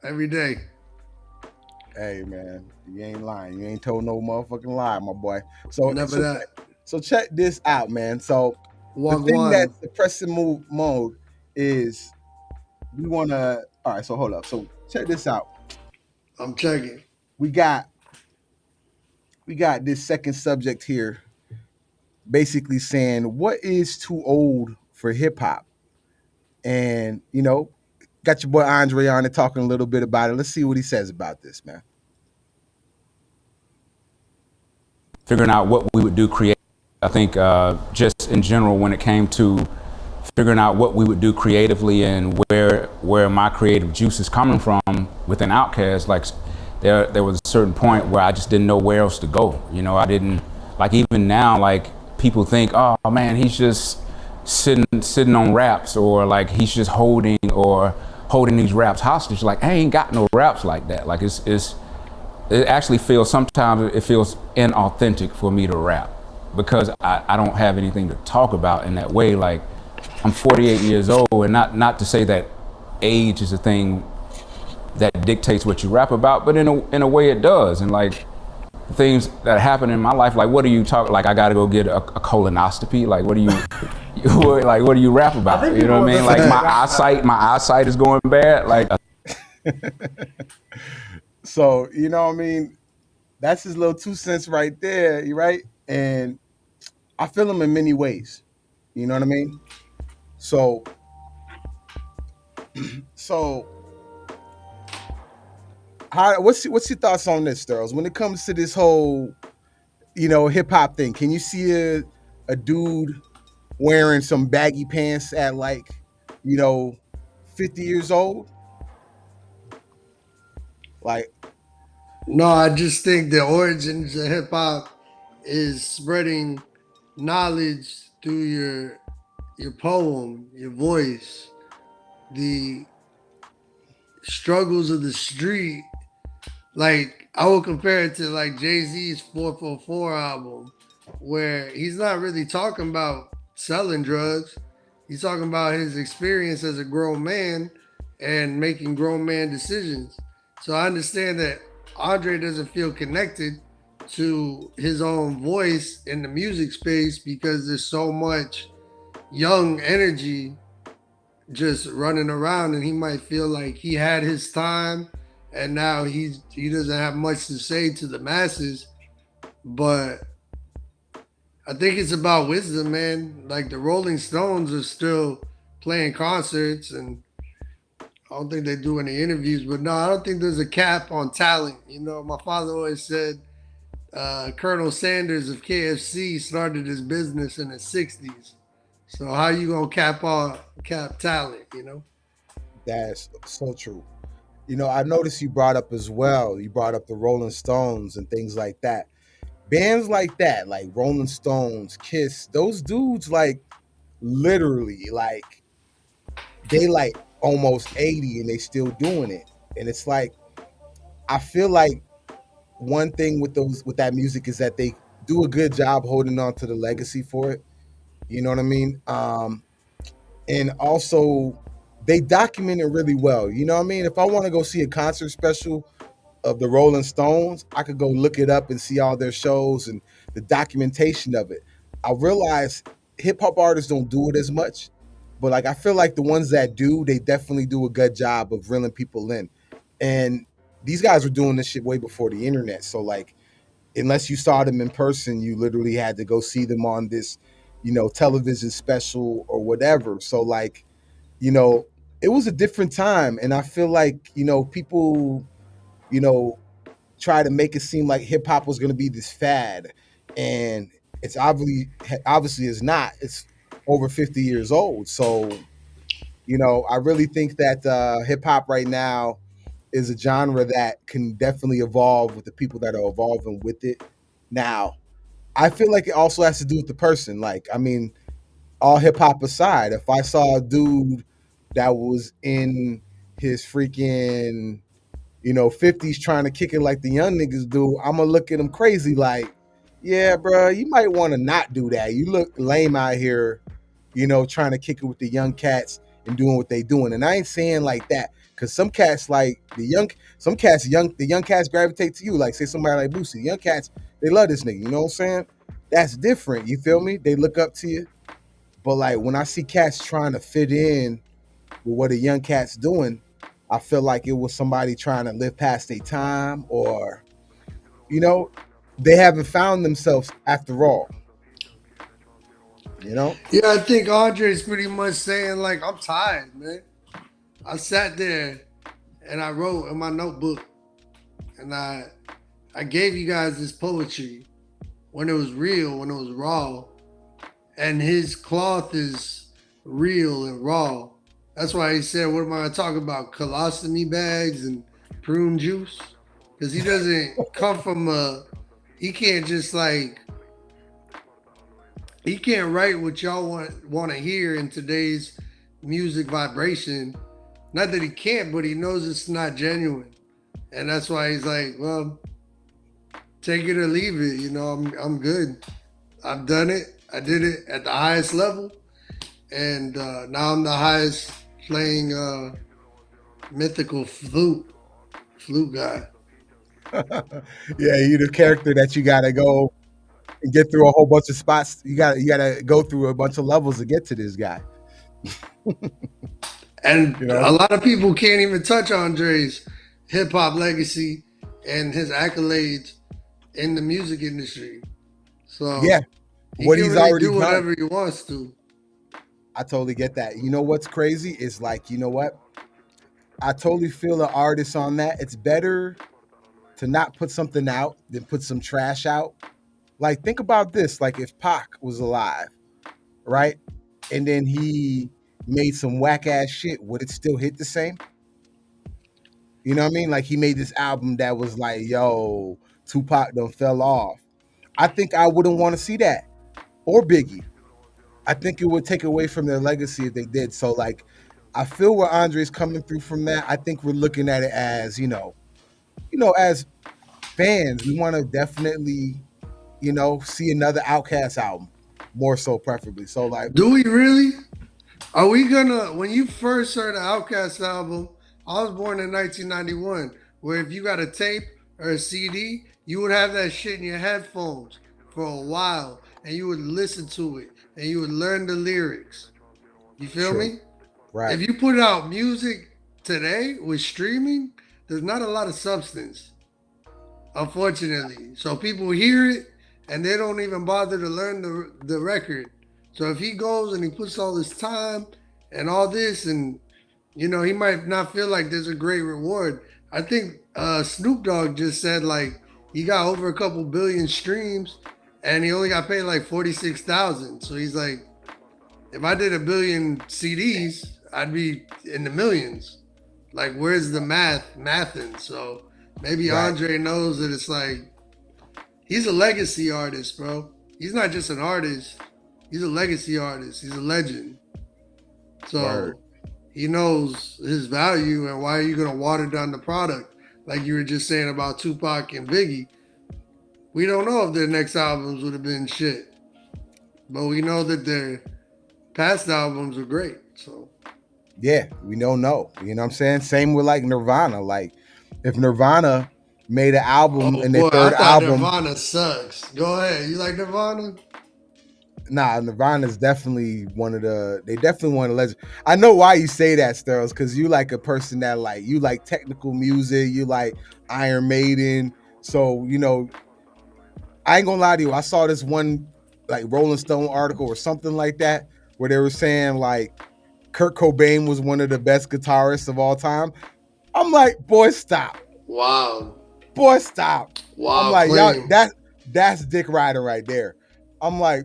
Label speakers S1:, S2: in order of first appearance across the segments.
S1: every day.
S2: Hey man, you ain't lying. You ain't told no motherfucking lie, my boy. So
S1: Never
S2: so
S1: that.
S2: so check this out, man. So the thing
S1: Wagwan.
S2: that's suppressing mode is we wanna. All right, so hold up. So check this out.
S1: I'm checking.
S2: We got we got this second subject here, basically saying what is too old for hip hop, and got your boy Andre on it talking a little bit about it. Let's see what he says about this, man.
S3: Figuring out what we would do creatively. I think just in general, when it came to figuring out what we would do creatively and where my creative juice is coming from within Outkast, like there was a certain point where I just didn't know where else to go. I didn't like even now like people think, oh man, he's just sitting on raps or like he's just holding these raps hostage. Like I ain't got no raps like that. Like it actually feels sometimes it feels inauthentic for me to rap because I don't have anything to talk about in that way. Like I'm 48 years old, and not to say that age is a thing that dictates what you rap about, but in a way it does. And like things that happen in my life, like what do you talk? Like I got to go get a colonoscopy. Like what do you like what do you rap about? You know what I mean? Like my eyesight is going bad. Like
S2: So I mean, that's his little 2 cents right there, you right? And I feel him in many ways. You know what I mean? So so what's your thoughts on this, Sterls? When it comes to this whole hip hop thing, can you see a dude wearing some baggy pants at like you know 50 years old? Like,
S1: No, I just think the origins of hip hop is spreading knowledge through your poem, your voice, the struggles of the street. Like I will compare it to like Jay-Z's 444 album, where he's not really talking about selling drugs. He's talking about his experience as a grown man and making grown man decisions. So I understand that Andre doesn't feel connected to his own voice in the music space because there's so much young energy just running around, and he might feel like he had his time and now he doesn't have much to say to the masses. But I think it's about wisdom, man. Like the Rolling Stones are still playing concerts, and I don't think they do any interviews. But no, I don't think there's a cap on talent. My father always said Colonel Sanders of KFC started his business in the '60s. So how you gonna cap talent?
S2: that's so true. I noticed you brought up as well. You brought up the Rolling Stones and things like that. Bands like that, like Rolling Stones, Kiss, those dudes, like literally, like they like almost 80 and they still doing it. And it's like I feel like one thing with that music is that they do a good job holding on to the legacy for it. You know what I mean? And also they document it really well. You know what I mean? If I want to go see a concert special of the Rolling Stones, I could go look it up and see all their shows and the documentation of it. I realize hip hop artists don't do it as much, but like I feel like the ones that do, they definitely do a good job of reeling people in. And these guys were doing this shit way before the internet. So like unless you saw them in person, you literally had to go see them on this, television special or whatever. So like, you know, it was a different time. And I feel like, people, you know, try to make it seem like hip hop was going to be this fad, and it's obviously is not. It's over 50 years old. So I really think that hip hop right now is a genre that can definitely evolve with the people that are evolving with it. Now, I feel like it also has to do with the person. Like, I mean, all hip hop aside, if I saw a dude that was in his freaking 50s trying to kick it like the young niggas do, I'm gonna look at him crazy like, yeah, bro, you might want to not do that. You look lame out here, trying to kick it with the young cats and doing what they doing. And I ain't saying like that Cause some cats like the young cats gravitate to you. Like say somebody like Boosie, the young cats, they love this nigga. You know what I'm saying? That's different. You feel me? They look up to you. But like when I see cats trying to fit in with what a young cat's doing, I feel like it was somebody trying to live past their time, or you know, they haven't found themselves after all. You know?
S1: Yeah, I think Andre's pretty much saying like I'm tired, man. I sat there and I wrote in my notebook and I gave you guys this poetry when it was real, when it was raw, and his cloth is real and raw. That's why he said, "What am I talking about? Colostomy bags and prune juice?" Because he doesn't come from a. He can't just like he can't write what y'all want to hear in today's music vibration. Not that he can't, but he knows it's not genuine, and that's why he's like, "Well, take it or leave it. You know, I'm good. I've done it. I did it at the highest level, and now I'm the highest playing mythical flute guy."
S2: Yeah, you the character that you gotta go and get through a whole bunch of spots. You gotta go through a bunch of levels to get to this guy.
S1: And
S2: You
S1: a
S2: know?
S1: lot of people can't even touch Andre's hip hop legacy and his accolades in the music industry.
S2: Yeah.
S1: So he
S2: What
S1: can
S2: he's
S1: really
S2: already
S1: do
S2: done.
S1: whatever he wants to.
S2: I totally get that. You know what's crazy? Is like, you know what? I totally feel an artist on that. It's better to not put something out than put some trash out. Like, think about this. Like, if Pac was alive, right? And then he made some whack ass shit, would it still hit the same? You know what I mean? Like, he made this album that was like, yo, Tupac done fell off. I think I wouldn't want to see that. Or Biggie. I think it would take away from their legacy if they did. So, like, I feel where Andre's coming through from that. I think we're looking at it as, as fans, we want to definitely, see another Outcast album, more so preferably. So like,
S1: Do we really? Are we gonna? When you first heard the Outkast album, I was born in 1991. Where if you got a tape or a CD, you would have that shit in your headphones for a while, and you would listen to it, and you would learn the lyrics. You feel
S2: true,
S1: me?
S2: right,
S1: If you put out music today with streaming, there's not a lot of substance, unfortunately. So people hear it and they don't even bother to learn the record. So if he goes and he puts all this time and all this, and he might not feel like there's a great reward. I think Snoop Dogg just said like he got over a couple billion streams and he only got paid like 46,000. So he's like, if I did a billion CDs, I'd be in the millions. Like, where's the mathing? So maybe
S2: right,
S1: Andre knows that it's like he's a legacy artist, bro. He's not just an artist. He's a legacy artist. He's a legend.
S2: word,
S1: So he knows his value and why are you gonna water down the product? Like you were just saying about Tupac and Biggie. We don't know if their next albums would have been shit. But we know that their past albums were great. So
S2: yeah, we don't know. You know what I'm saying? Same with like Nirvana. Like, if Nirvana made an album
S1: oh
S2: and their
S1: boy, I
S2: third
S1: thought
S2: album,
S1: Nirvana sucks. Go ahead. You like Nirvana?
S2: nah, Nirvana is definitely they definitely one of the legends. I know why you say that, Sterls, because you like a person that like, you like technical music, you like Iron Maiden. So, I ain't gonna lie to you. I saw this one like Rolling Stone article or something like that where they were saying like Kurt Cobain was one of the best guitarists of all time. I'm like, boy, stop.
S1: Wow.
S2: Boy, stop. I'm
S1: Wow
S2: like, y'all,
S1: claim.
S2: that's Dick Ryder right there. I'm like,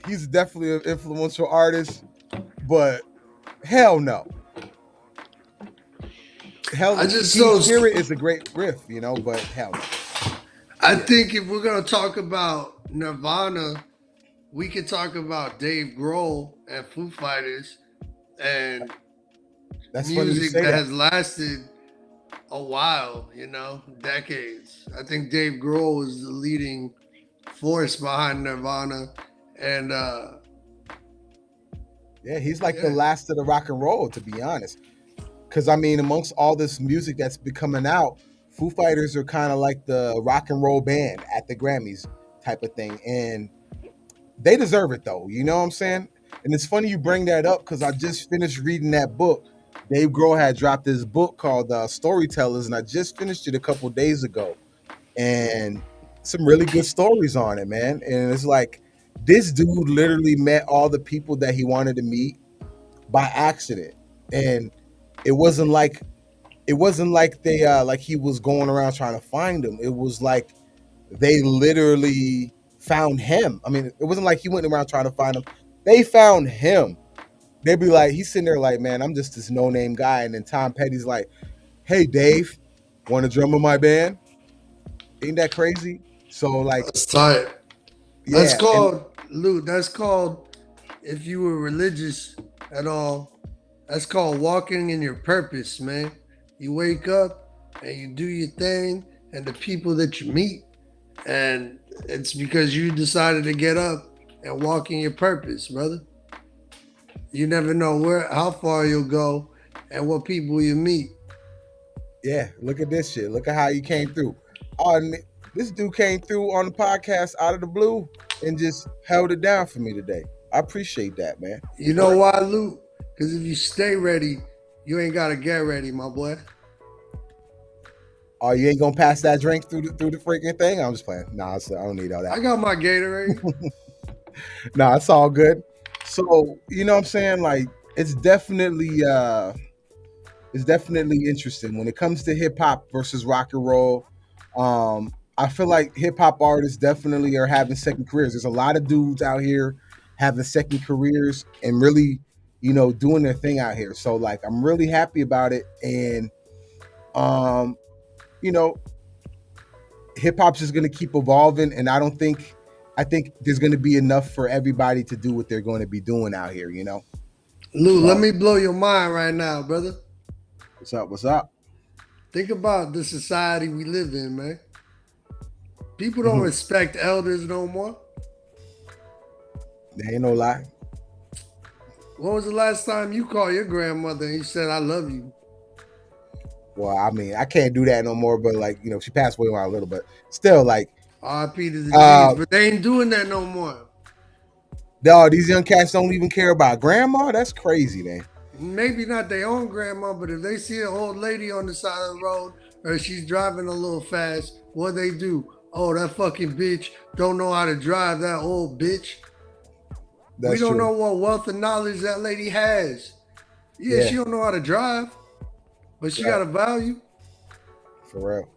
S2: he's definitely an influential artist, but hell no.
S1: I
S2: Hell,
S1: just
S2: Teen
S1: so
S2: Spirit is a great riff, but hell no.
S1: I
S2: Yeah,
S1: think if we're gonna talk about Nirvana, we could talk about Dave Grohl and Foo Fighters and
S2: that's funny you
S1: music
S2: say
S1: that
S2: that.
S1: has lasted a while, decades. I think Dave Grohl is the leading force behind Nirvana. And
S2: Yeah, he's like the
S1: yeah,
S2: last of the rock and roll, to be honest. Because I mean, amongst all this music that's been coming out, Foo Fighters are kind of like the rock and roll band at the Grammys type of thing, and they deserve it though. You know what I'm saying? And it's funny you bring that up because I just finished reading that book. Dave Grohl had dropped this book called Storytellers, and I just finished it a couple days ago, and some really good stories on it, man. And it's like this dude literally met all the people that he wanted to meet by accident, and it wasn't like they like he was going around trying to find them. It was like they literally found him. I mean, it wasn't like he went around trying to find him. They found him. They'd be like, he's sitting there like, man, I'm just this no-name guy. And then Tom Petty's like, hey, Dave, want to drum in my band? Ain't that crazy? So like,
S1: That's tight. That's
S2: yeah, and
S1: called Loot. That's called, if you were religious at all, that's called walking in your purpose, man. You wake up and you do your thing, and the people that you meet, and it's because you decided to get up and walk in your purpose, brother. You never know how far you'll go, and what people you meet.
S2: yeah, look at this shit. Look at how you came through. Oh, this dude came through on the podcast out of the blue and just held it down for me today. I appreciate that, man.
S1: You know why, Loot? Because if you stay ready, you ain't gotta get ready, my boy.
S2: Oh, you ain't gonna pass that drink through the freaking thing? I'm just playing. Nah, I don't need all that.
S1: I got my Gatorade.
S2: Nah, it's all good. So, you know what I'm saying? Like, it's definitely interesting when it comes to hip hop versus rock and roll. I feel like hip hop artists definitely are having second careers. There's a lot of dudes out here having second careers and really, doing their thing out here. So like I'm really happy about it. And you know, hip hop's just gonna keep evolving, and I think there's gonna be enough for everybody to do what they're going to be doing out here.
S1: Lou, let
S2: So
S1: me blow your mind right now, brother.
S2: what's up? What's up?
S1: Think about the society we live in, man. People don't
S2: Mhm.
S1: respect elders no more.
S2: There ain't no lie.
S1: When was the last time you called your grandmother and you said, I love you?
S2: Well, I mean, I can't do that no more. But like, she passed away a little, but still, like,
S1: RP to the G's,
S2: uh,
S1: but they ain't doing that no more.
S2: dog, these young cats don't even care about grandma. That's crazy, man.
S1: Maybe not their own grandma, but if they see an old lady on the side of the road or she's driving a little fast, what they do? Oh, that fucking bitch don't know how to drive, that old bitch. We
S2: That's
S1: don't
S2: true.
S1: know what wealth of knowledge that lady has. Yeah,
S2: Yeah,
S1: she don't know how to drive, but she
S2: right,
S1: got a value.
S2: for real.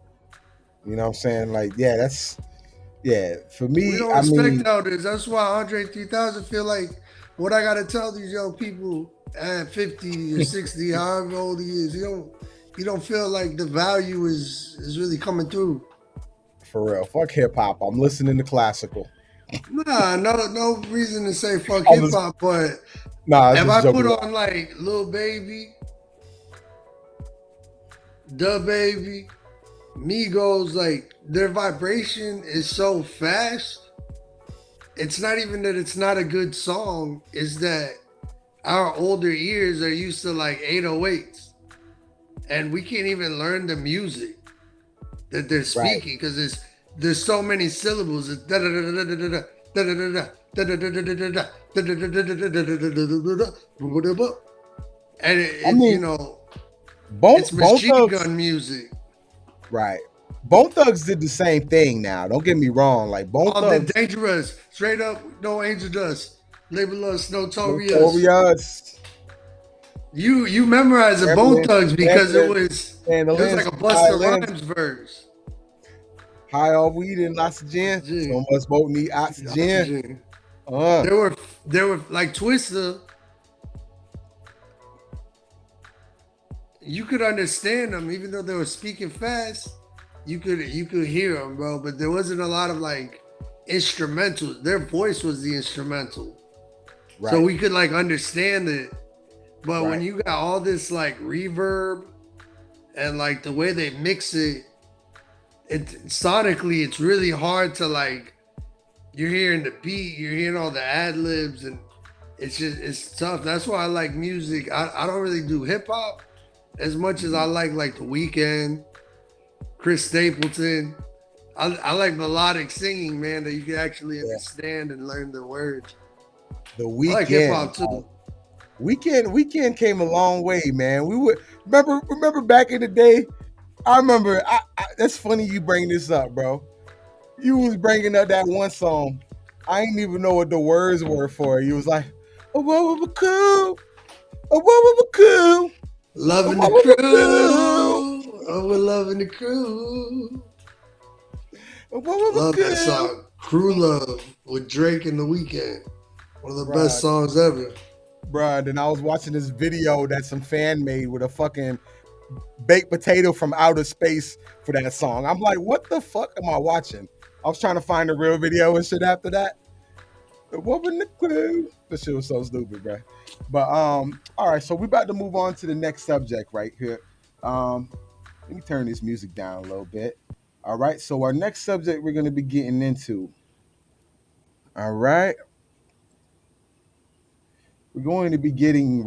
S2: You know what I'm saying? Like, yeah. For
S1: We
S2: me,
S1: don't
S2: I
S1: respect
S2: mean,
S1: elders. That's why Andre 3000 feel like what I gotta tell these young people at 50 or 60, however old he is, he don't feel like the value is really coming through.
S2: for real, fuck hip hop. I'm listening to classical.
S1: Nah, no reason to say fuck
S2: I'm
S1: hip
S2: just,
S1: hop, but
S2: nah, I was
S1: if
S2: just
S1: I put
S2: joking.
S1: on like Lil Baby, Da Baby, Migos, like their vibration is so fast. It's not even that it's not a good song, it's that our older ears are used to like 808s and we can't even learn the music that they're
S2: Right.
S1: speaking because there's so many syllables. It's da da da da da da da da da da da da da, and
S2: I
S1: it's
S2: mean,
S1: it's
S2: Bone
S1: machine
S2: Thugs,
S1: gun music.
S2: right? Bone Thugs did the same thing. Now, don't get me wrong. Like Bone
S1: All the
S2: Thugs,
S1: dangerous, straight up, no angel dust. Label us notorious.
S2: Notorious,
S1: You memorize the Bone
S2: Evelyn,
S1: Thugs because it
S2: Evelyn,
S1: was it was like
S2: Mandolins,
S1: a Busta
S2: violins,
S1: Rhymes verse.
S2: high on weed and oxygen.
S1: Oxygen.
S2: So much smoke need oxygen.
S1: Oxygen.
S2: Uh,
S1: There were like Twister. You could understand them even though they were speaking fast. You could hear them, bro. But there wasn't a lot of like instrumentals. Their voice was the instrumental, so
S2: right,
S1: we could like understand it. But when
S2: right,
S1: you got all this like reverb and like the way they mix it, sonically it's really hard to like. You're hearing the beat, you're hearing all the ad libs, and it's tough. That's why I like music. I don't really do hip hop, as much as I like the weekend, Chris Stapleton, I like melodic singing, man, that you can actually
S2: Yeah.
S1: understand and learn the words.
S2: The
S1: I like hip
S2: weekend.
S1: hop too.
S2: Weekend came a long way, man. We would remember back in the day. I remember. That's funny you bring this up, bro. You was bringing up that one song. I didn't even know what the words were for. You was like, "Oh, what cool? Oh, what cool? Oh,
S1: Loving the
S2: what cool?
S1: crew. Oh, we're loving the crew.
S2: Oh, what
S1: Love that
S2: cool?"
S1: song. Crew Love with Drake and The Weeknd. One of the best
S2: Bruh,
S1: songs ever.
S2: bruh. Then I was watching this video that some fan made with a fucking baked potato from outer space for that song. I'm like, what the fuck am I watching? I was trying to find a real video and shit after that. What was the clue? This shit was so stupid, bro. But all right, so we about to move on to the next subject right here. Um, let me turn this music down a little bit. All right, so our next subject we're gonna be getting into. All right, we're going to be getting